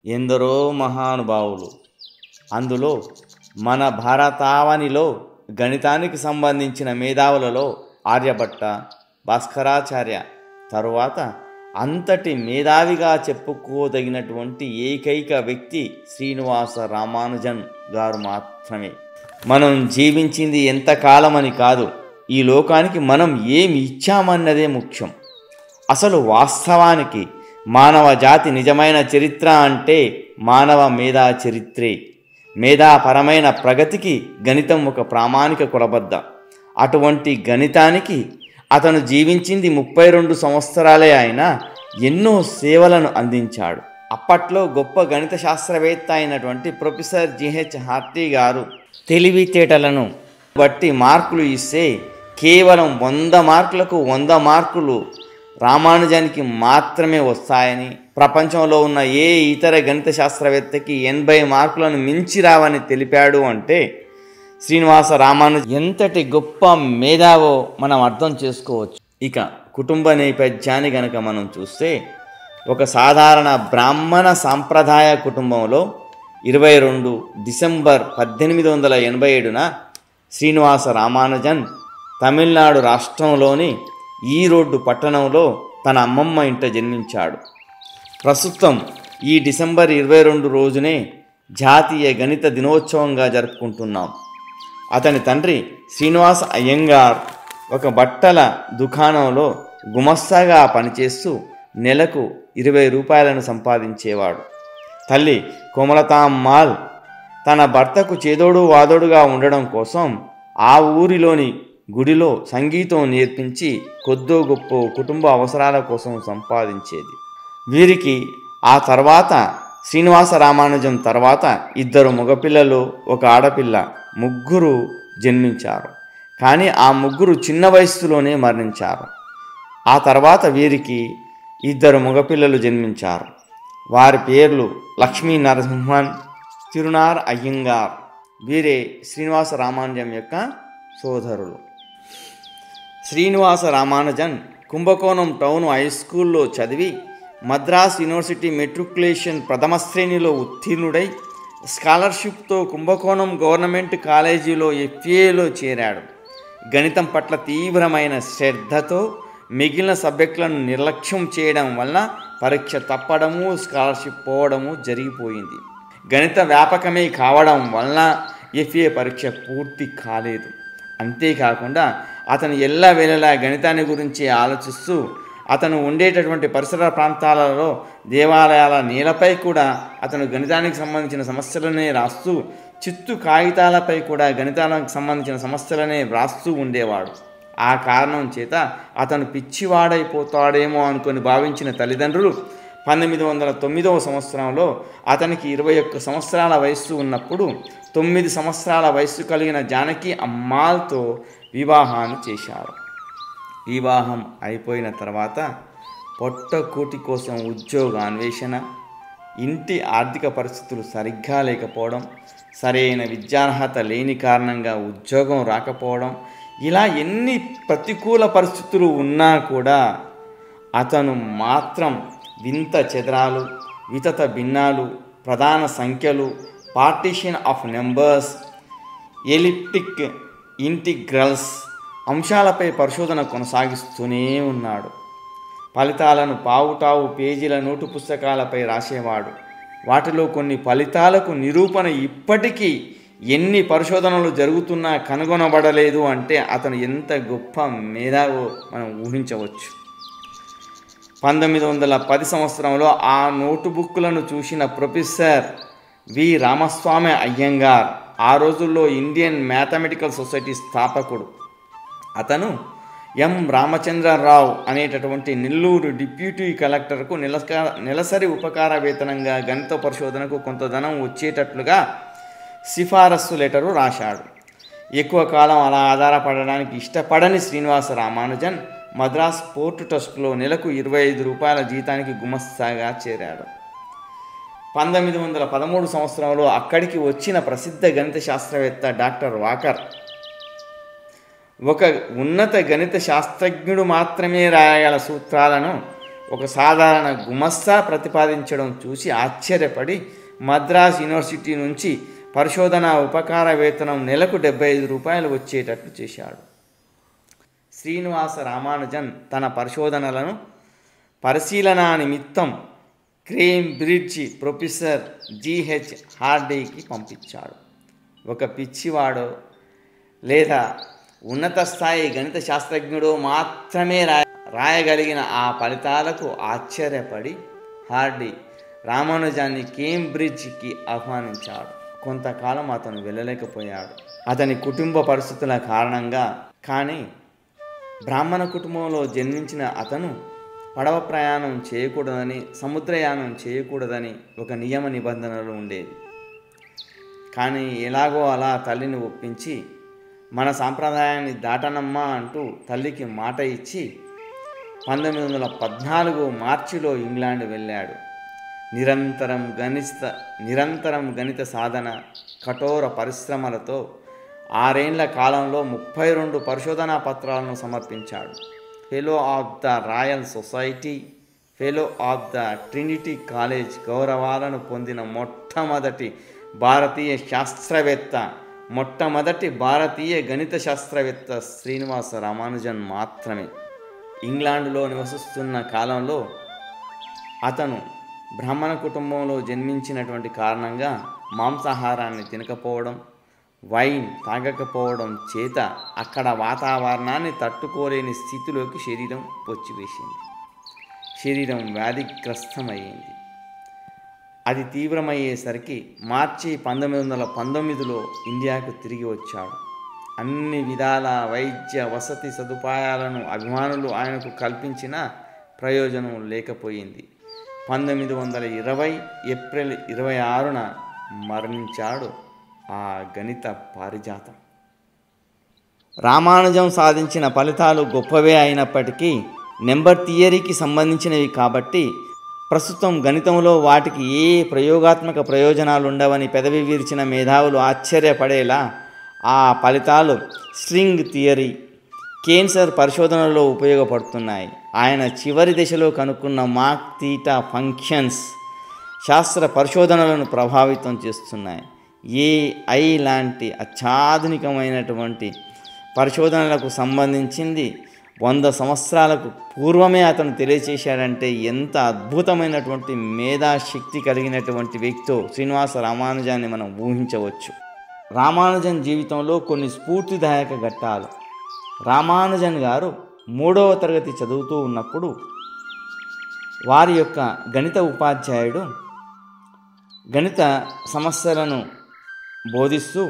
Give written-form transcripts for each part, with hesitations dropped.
ఎందరో మహానుభావులు. అందులో మన భారతావనిలో గణితానికి సంబంధించిన మేధావులలో ఆర్యభట్ట, భాస్కరాచార్య తరువాత అంతటి మేధావిగా చెప్పుకోదగినటువంటి ఏకైక వ్యక్తి శ్రీనివాస రామానుజన్ గారు మాత్రమే. మనం జీవించింది ఎంతకాలమని కాదు, ఈ లోకానికి మనం ఏమి ఇచ్చామన్నదే ముఖ్యం. అసలు వాస్తవానికి మానవ జాతి నిజమైన చరిత్ర అంటే మానవ మేధా చరిత్రే. మేధాపరమైన ప్రగతికి గణితం ఒక ప్రామాణిక కొలబద్ద. అటువంటి గణితానికి అతను జీవించింది 32 సంవత్సరాలే అయినా ఎన్నో సేవలను అందించాడు. అప్పట్లో గొప్ప గణిత శాస్త్రవేత్త అయినటువంటి ప్రొఫెసర్ జిహెచ్ హార్టీ గారు తెలివితేటలను బట్టి మార్కులు ఇస్తే కేవలం 100 మార్కులకు 100 మార్కులు రామానుజానికి మాత్రమే వస్తాయని, ప్రపంచంలో ఉన్న ఏ ఇతర గణిత శాస్త్రవేత్తకి 80 మార్కులను మించి రావని తెలిపాడు. అంటే శ్రీనివాస రామానుజన్ ఎంతటి గొప్ప మేధావో మనం అర్థం చేసుకోవచ్చు. ఇక కుటుంబ నేపథ్యాన్ని గనక మనం చూస్తే, ఒక సాధారణ బ్రాహ్మణ సాంప్రదాయ కుటుంబంలో 22 డిసెంబర్ 1887న శ్రీనివాస రామానుజన్ తమిళనాడు రాష్ట్రంలోని ఈరోడ్డు పట్టణంలో తన అమ్మమ్మ ఇంట జన్మించాడు. ప్రస్తుతం ఈ డిసెంబర్ 22 రోజునే జాతీయ గణిత దినోత్సవంగా జరుపుకుంటున్నాం. అతని తండ్రి శ్రీనివాస అయ్యంగార్ ఒక బట్టల దుకాణంలో గుమస్తాగా పనిచేస్తూ నెలకు 20 రూపాయలను సంపాదించేవాడు. తల్లి కోమలతామ్మాల్ తన భర్తకు చేదోడు వాదోడుగా ఉండడం కోసం ఆ ఊరిలోని గుడిలో సంగీతం నేర్పించి కొద్దో గొప్ప కుటుంబ అవసరాల కోసం సంపాదించేది. వీరికి ఆ తర్వాత శ్రీనివాస రామానుజం తర్వాత 2 మగపిల్లలు, 1 ఆడపిల్ల, 3 జన్మించారు. కానీ ఆ 3 చిన్న వయస్సులోనే మరణించారు. ఆ తర్వాత వీరికి 2 మగపిల్లలు జన్మించారు. వారి పేర్లు లక్ష్మీ నరసింహన్, తిరునార్ అయ్యంగార్. వీరే శ్రీనివాస రామానుజం యొక్క సోదరులు. శ్రీనివాస రామానుజన్ కుంభకోణం టౌన్ హై స్కూల్లో చదివి మద్రాస్ యూనివర్సిటీ మెట్రికులేషన్ ప్రథమ శ్రేణిలో ఉత్తీర్ణుడై స్కాలర్షిప్తో కుంభకోణం గవర్నమెంట్ కాలేజీలో FAలో చేరాడు. గణితం పట్ల తీవ్రమైన శ్రద్ధతో మిగిలిన సబ్జెక్టులను నిర్లక్ష్యం చేయడం వల్ల పరీక్ష తప్పడము, స్కాలర్షిప్ పోవడము జరిగిపోయింది. గణిత వ్యాపకమే కావడం వలన FA పరీక్ష పూర్తి కాలేదు. అంతేకాకుండా అతను ఎల్లవేళలా గణితాన్ని గురించి ఆలోచిస్తూ అతను ఉండేటటువంటి పరిసర ప్రాంతాలలో దేవాలయాల నేలపై కూడా అతను గణితానికి సంబంధించిన సమస్యలనే రాస్తూ, చిత్తు కాగితాలపై కూడా గణితానికి సంబంధించిన సమస్యలనే వ్రాస్తూ ఉండేవాడు. ఆ కారణం చేత అతను పిచ్చివాడైపోతాడేమో అనుకొని భావించిన తల్లిదండ్రులు 1909వ సంవత్సరంలో అతనికి 21 సంవత్సరాల వయస్సు ఉన్నప్పుడు 9 సంవత్సరాల వయస్సు కలిగిన జానకి అమ్మాల్తో వివాహాన్ని చేశారు. వివాహం అయిపోయిన తర్వాత పొట్టకూటి కోసం ఉద్యోగ అన్వేషణ, ఇంటి ఆర్థిక పరిస్థితులు సరిగ్గా లేకపోవడం, సరైన విద్యార్హత లేని కారణంగా ఉద్యోగం రాకపోవడం, ఇలా ఎన్ని ప్రతికూల పరిస్థితులు ఉన్నా కూడా అతను మాత్రం వింత చదరాలు, వితత భిన్నాలు, ప్రధాన సంఖ్యలు, partition of numbers, elliptic integrals అంశాలపై పరిశోధన కొనసాగిస్తూనే ఉన్నాడు. ఫలితాలను పావుటావు పేజీల నోటు పుస్తకాలపై రాసేవాడు. వాటిలో కొన్ని ఫలితాలకు నిరూపణ ఇప్పటికీ ఎన్ని పరిశోధనలు జరుగుతున్నా కనుగొనబడలేదు అంటే అతను ఎంత గొప్ప మేధావో మనం ఊహించవచ్చు. 1910 సంవత్సరంలో ఆ నోటుబుక్లను చూసిన ప్రొఫెసర్ వి రామస్వామి అయ్యంగార్ ఆ రోజుల్లో ఇండియన్ మ్యాథమెటికల్ సొసైటీ స్థాపకుడు. అతను ఎం రామచంద్రరావు అనేటటువంటి నెల్లూరు డిప్యూటీ కలెక్టర్కు నెలసరి ఉపకార వేతనంగా గణిత పరిశోధనకు కొంత ధనం వచ్చేటట్లుగా సిఫారసు లెటరు రాశాడు. ఎక్కువ కాలం అలా ఆధారపడడానికి ఇష్టపడని శ్రీనివాస రామానుజన్ మద్రాస్ పోర్ట్ ట్రస్ట్లో నెలకు 25 రూపాయల జీతానికి గుమస్తాగా చేరాడు. 1913 సంవత్సరంలో అక్కడికి వచ్చిన ప్రసిద్ధ గణిత శాస్త్రవేత్త డాక్టర్ వాకర్ ఒక ఉన్నత గణిత శాస్త్రజ్ఞుడు మాత్రమే రాయగల సూత్రాలను ఒక సాధారణ గుమస్తా ప్రతిపాదించడం చూసి ఆశ్చర్యపడి మద్రాస్ యూనివర్సిటీ నుంచి పరిశోధన ఉపకార వేతనం నెలకు 75 రూపాయలు వచ్చేటట్లు చేశాడు. శ్రీనివాస రామానుజన్ తన పరిశోధనలను పరిశీలన నిమిత్తం కేంబ్రిడ్జి ప్రొఫెసర్ జిహెచ్ హార్డీకి పంపించాడు. ఒక పిచ్చివాడో లేదా ఉన్నత స్థాయి గణిత శాస్త్రజ్ఞుడో మాత్రమే రాయగలిగిన ఆ ఫలితాలకు ఆశ్చర్యపడి హార్డీ రామానుజాన్ని కేంబ్రిడ్జ్కి ఆహ్వానించాడు. కొంతకాలం అతను వెళ్ళలేకపోయాడు. అతని కుటుంబ పరిస్థితుల కారణంగా. కానీ బ్రాహ్మణ కుటుంబంలో జన్మించిన అతను పడవ ప్రయాణం చేయకూడదని, సముద్రయానం చేయకూడదని ఒక నియమ నిబంధనలు ఉండేవి. కానీ ఎలాగో అలా తల్లిని ఒప్పించి మన సాంప్రదాయాన్ని దాటనమ్మా అంటూ తల్లికి మాట ఇచ్చి 1914 మార్చిలో ఇంగ్లాండ్ వెళ్ళాడు. నిరంతరం గణిత సాధన, కఠోర పరిశ్రమలతో 6 ఏళ్ల కాలంలో 32 పరిశోధనా పత్రాలను సమర్పించాడు. Fellow of the royal society, fellow of the Trinity college గౌరవాలను పొందిన మొట్టమొదటి భారతీయ గణిత శాస్త్రవేత్త శ్రీనివాస రామానుజన్ మాత్రమే. ఇంగ్లాండ్లో నివసిస్తున్న కాలంలో అతను బ్రాహ్మణ కుటుంబంలో జన్మించినటువంటి కారణంగా మాంసాహారాన్ని తినకపోవడం, వైన్ తాగకపోవడం చేత అక్కడ వాతావరణాన్ని తట్టుకోలేని స్థితిలోకి శరీరం వచ్చివేసింది. శరీరం వ్యాధిగ్రస్తమయ్యింది. అది తీవ్రమయ్యేసరికి మార్చి 1919లో ఇండియాకు తిరిగి వచ్చాడు. అన్ని విధాల వైద్య వసతి సదుపాయాలను అభిమానులు ఆయనకు కల్పించిన ప్రయోజనం లేకపోయింది. 1920 ఏప్రిల్ 26న మరణించాడు ఆ గణిత పారిజాతం. రామానుజం సాధించిన ఫలితాలు గొప్పవే అయినప్పటికీ నెంబర్ థియరీకి సంబంధించినవి కాబట్టి ప్రస్తుతం గణితంలో వాటికి ఏ ప్రయోగాత్మక ప్రయోజనాలు ఉండవని పెదవి విరిచిన మేధావులు ఆశ్చర్యపడేలా ఆ ఫలితాలు స్ట్రింగ్ థియరీ, కేన్సర్ పరిశోధనలో ఉపయోగపడుతున్నాయి. ఆయన చివరి దశలో కనుక్కున్న మాక్ థీటా ఫంక్షన్స్ శాస్త్ర పరిశోధనలను ప్రభావితం చేస్తున్నాయి. ఏఐ లాంటి అత్యాధునికమైనటువంటి పరిశోధనలకు సంబంధించింది 100 సంవత్సరాలకు పూర్వమే అతను తెలియచేశాడంటే ఎంత అద్భుతమైనటువంటి మేధాశక్తి కలిగినటువంటి వ్యక్తో శ్రీనివాస రామానుజాన్ని మనం ఊహించవచ్చు. రామానుజన్ జీవితంలో కొన్ని స్ఫూర్తిదాయక ఘట్టాలు. రామానుజన్ గారు 3వ తరగతి చదువుతూ ఉన్నప్పుడు వారి యొక్క గణిత ఉపాధ్యాయుడు గణిత సమస్యలను బోధిస్తూ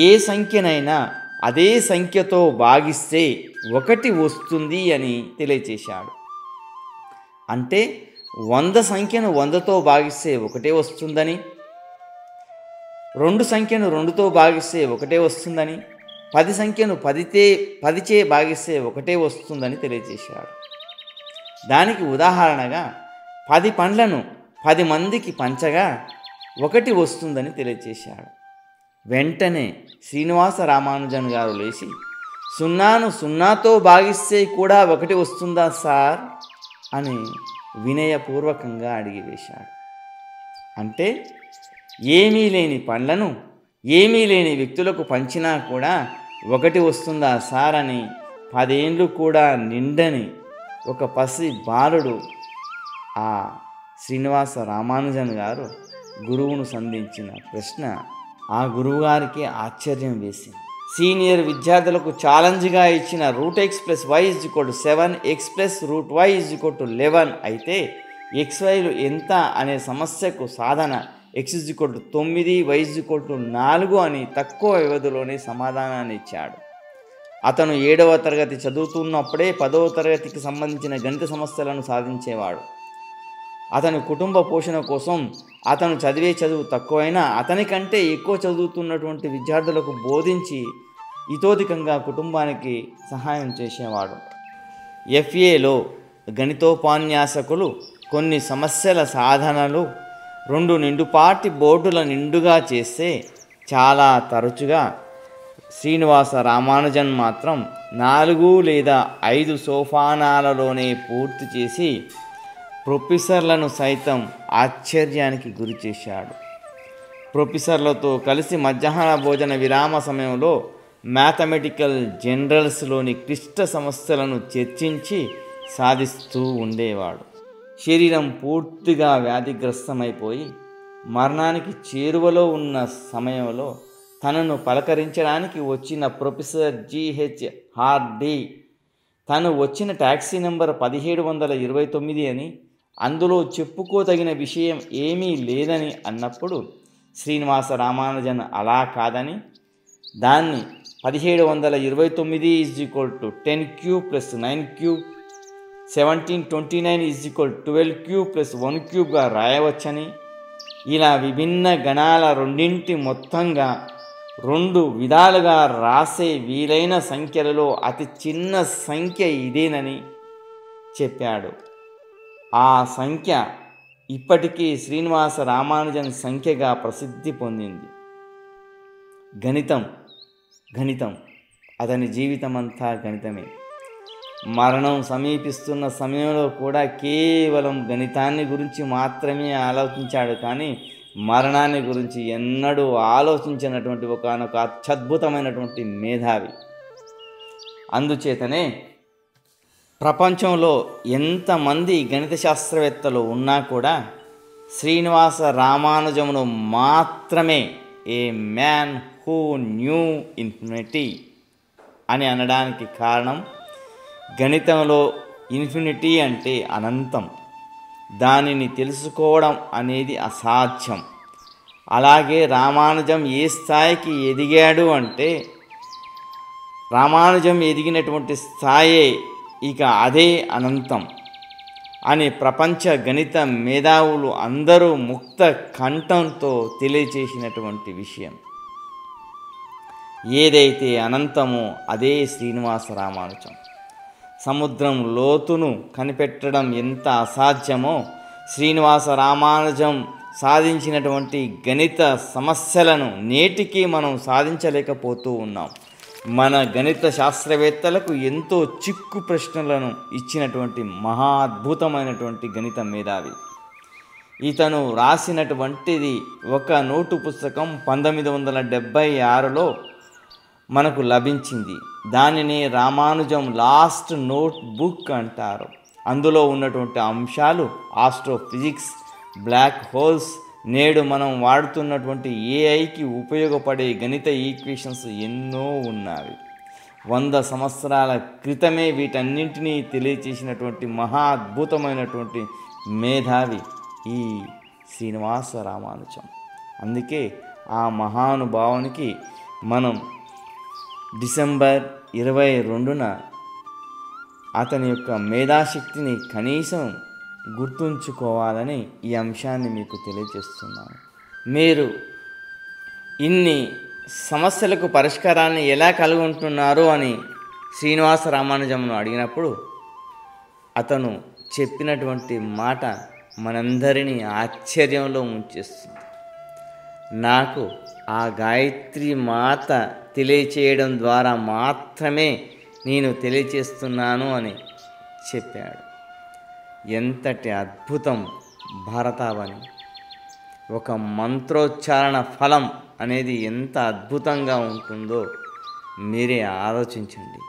ఏ సంఖ్యనైనా అదే సంఖ్యతో భాగిస్తే 1 వస్తుంది అని తెలియచేశాడు. అంటే 100 సంఖ్యను 100తో భాగిస్తే 1 వస్తుందని, 2 సంఖ్యను 2తో భాగిస్తే 1 వస్తుందని, 10 సంఖ్యను 10చే భాగిస్తే 1 వస్తుందని తెలియచేశాడు. దానికి ఉదాహరణగా 10 పండ్లను 10 మందికి పంచగా 1 వస్తుందని తెలియచేశాడు. వెంటనే శ్రీనివాస రామానుజన్ గారు లేచి 0ను 0తో భాగిస్తే కూడా 1 వస్తుందా సార్ అని వినయపూర్వకంగా అడిగివేశాడు. అంటే ఏమీ లేని పండ్లను ఏమీ లేని వ్యక్తులకు పంచినా కూడా 1 వస్తుందా సార్ అని 10 ఏళ్ళు కూడా నిండని ఒక పసి బాలుడు ఆ శ్రీనివాస రామానుజన్ గారు గురువును సంధించిన ప్రశ్న ఆ గురువుగారికి ఆశ్చర్యం వేసింది. సీనియర్ విద్యార్థులకు ఛాలెంజ్గా ఇచ్చిన √x + y = 7, x + √y = 11 అయితే xyలు ఎంత అనే సమస్యకు సాధన x 9, y 4 అని తక్కువ వ్యవధిలోనే సమాధానాన్ని ఇచ్చాడు. అతను 7వ తరగతి చదువుతున్నప్పుడే 10వ తరగతికి సంబంధించిన గణిత సమస్యలను సాధించేవాడు. అతని కుటుంబ పోషణ కోసం అతను చదివే చదువు తక్కువైనా అతనికంటే ఎక్కువ చదువుతున్నటువంటి విద్యార్థులకు బోధించి ఇతోధికంగా కుటుంబానికి సహాయం చేసేవాడు. FAలో గణితోపన్యాసకులు కొన్ని సమస్యల సాధనలు 2 నిండుపాటి బోర్డుల నిండుగా చేస్తే చాలా తరచుగా శ్రీనివాస రామానుజన్ మాత్రం 4 లేదా 5 సోపానాలలోనే పూర్తి చేసి ప్రొఫెసర్లను సైతం ఆశ్చర్యానికి గురి చేశాడు. ప్రొఫెసర్లతో కలిసి మధ్యాహ్న భోజన విరామ సమయంలో మ్యాథమెటికల్ జనరల్స్లోని క్లిష్ట సమస్యలను చర్చించి సాధిస్తూ ఉండేవాడు. శరీరం పూర్తిగా వ్యాధిగ్రస్తమైపోయి మరణానికి చేరువలో ఉన్న సమయంలో తనను పలకరించడానికి వచ్చిన ప్రొఫెసర్ జిహెచ్ హార్డీ తను వచ్చిన ట్యాక్సీ నెంబర్ 1729 అని, అందులో చెప్పుకోదగిన విషయం ఏమీ లేదని అన్నప్పుడు శ్రీనివాస రామానుజన్ అలా కాదని దాన్ని 1729 10³ + 9³ 1729 12³ + 1³ రాయవచ్చని, ఇలా విభిన్న గణాల రెండింటి మొత్తంగా 2 విధాలుగా రాసే వీలైన సంఖ్యలలో అతి చిన్న సంఖ్య ఇదేనని చెప్పాడు. ఆ సంఖ్య ఇప్పటికీ శ్రీనివాస రామానుజన్ సంఖ్యగా ప్రసిద్ధి పొందింది. గణితం అతని జీవితమంతా గణితమే. మరణం సమీపిస్తున్న సమయంలో కూడా కేవలం గణితాన్ని గురించి మాత్రమే ఆలోచించాడు. కానీ మరణాన్ని గురించి ఎన్నడూ ఆలోచించినటువంటి ఒకనొక అత్యద్భుతమైనటువంటి మేధావి. అందుచేతనే ప్రపంచంలో ఎంతమంది గణిత శాస్త్రవేత్తలు ఉన్నా కూడా శ్రీనివాస రామానుజమును మాత్రమే ఏ మ్యాన్ హూ న్యూ ఇన్ఫినిటీ అని అనడానికి కారణం, గణితంలో ఇన్ఫినిటీ అంటే అనంతం, దానిని తెలుసుకోవడం అనేది అసాధ్యం. అలాగే రామానుజం ఏ స్థాయికి ఎదిగాడు అంటే, రామానుజం ఎదిగినటువంటి స్థాయే ఇక అదే అనంతం అని ప్రపంచ గణిత మేధావులు అందరూ ముక్త కంఠంతో తెలియచేసినటువంటి విషయం. ఏదైతే అనంతమో అదే శ్రీనివాస రామానుజం. సముద్రం లోతును కనిపెట్టడం ఎంత అసాధ్యమో శ్రీనివాస రామానుజం సాధించినటువంటి గణిత సమస్యలను నేటికి మనం సాధించలేకపోతూ ఉన్నాం. మన గణిత శాస్త్రవేత్తలకు ఎంతో చిక్కు ప్రశ్నలను ఇచ్చినటువంటి మహా అద్భుతమైనటువంటి గణిత మేధావి. ఇతను రాసినటువంటిది ఒక నోటు పుస్తకం 1976లో మనకు లభించింది. దానిని రామానుజం లాస్ట్ నోట్ బుక్ అంటారు. అందులో ఉన్నటువంటి అంశాలు ఆస్ట్రోఫిజిక్స్, బ్లాక్ హోల్స్, నేడు మనం వాడుతున్నటువంటి ఏఐకి ఉపయోగపడే గణిత ఈక్వేషన్స్ ఎన్నో ఉన్నాయి. 100 సంవత్సరాల క్రితమే వీటన్నింటినీ తెలియచేసినటువంటి మహా అద్భుతమైనటువంటి మేధావి ఈ శ్రీనివాస రామానుజం. అందుకే ఆ మహానుభావునికి మనం డిసెంబర్ 22న అతని యొక్క మేధాశక్తిని కనీసం గుర్తుంచుకోవాలని ఈ అంశాన్ని మీకు తెలియజేస్తున్నాను. మీరు ఇన్ని సమస్యలకు పరిష్కారాన్ని ఎలా కలుగుంటున్నారు అని శ్రీనివాస రామానుజంను అడిగినప్పుడు అతను చెప్పినటువంటి మాట మనందరినీ ఆశ్చర్యంలో ముంచేస్తుంది. నాకు ఆ గాయత్రి మాత తెలియచేయడం ద్వారా మాత్రమే నేను తెలియచేస్తున్నాను అని చెప్పాడు. ఎంతటి అద్భుతం భారతావని! ఒక మంత్రోచ్చారణ ఫలం అనేది ఎంత అద్భుతంగా ఉంటుందో మీరే ఆలోచించండి.